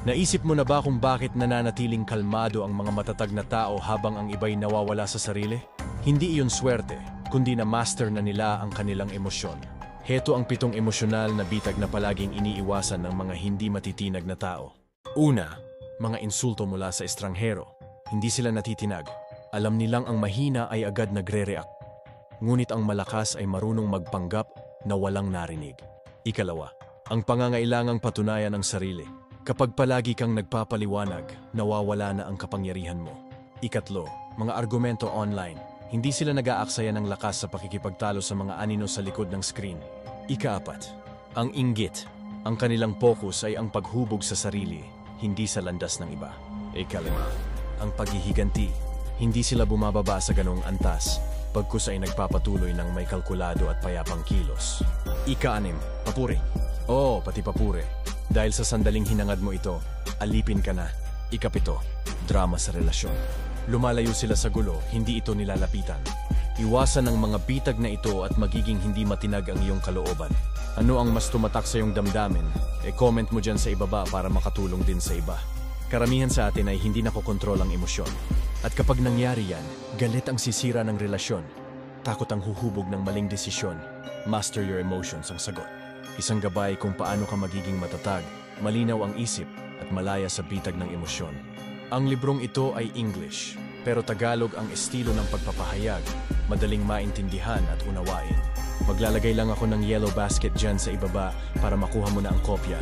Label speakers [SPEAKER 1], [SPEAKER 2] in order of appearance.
[SPEAKER 1] Naisip mo na ba kung bakit nananatiling kalmado ang mga matatag na tao habang ang iba'y nawawala sa sarili? Hindi iyon swerte, kundi na master na nila ang kanilang emosyon. Heto ang 7 emosyonal na bitag na palaging iniiwasan ng mga hindi matitinag na tao. Una, mga insulto mula sa estranghero. Hindi sila natitinag. Alam nilang ang mahina ay agad nagre-react. Ngunit ang malakas ay marunong magpanggap na walang narinig. Ikalawa, ang pangangailangang patunayan ang sarili. Kapag palagi kang nagpapaliwanag, nawawala na ang kapangyarihan mo. Ikatlo, mga argumento online. Hindi sila nag-aaksaya ng lakas sa pakikipagtalo sa mga anino sa likod ng screen. Ikaapat, ang inggit. Ang kanilang focus ay ang paghubog sa sarili, hindi sa landas ng iba. Ikalima, ang paghihiganti. Hindi sila bumababa sa ganong antas, pagkus ay nagpapatuloy ng may kalkulado at payapang kilos. Ika-6, papuri. Oo, pati papuri. Dahil sa sandaling hinangad mo ito, alipin ka na. Ika-7, drama sa relasyon. Lumalayo sila sa gulo, hindi ito nilalapitan. Iwasan ang mga bitag na ito at magiging hindi matinag ang iyong kalooban. Ano ang mas tumatak sa iyong damdamin? Comment mo dyan sa ibaba para makatulong din sa iba. Karamihan sa atin ay hindi nakokontrol ang emosyon. At kapag nangyari yan, galit ang sisira ng relasyon. Takot ang huhubog ng maling desisyon. Master your emotions ang sagot. Isang gabay kung paano ka magiging matatag, malinaw ang isip at malaya sa bitag ng emosyon. Ang librong ito ay English, pero Tagalog ang estilo ng pagpapahayag, madaling maintindihan at unawain. Maglalagay lang ako ng yellow basket dyan sa ibaba para makuha mo na ang kopya.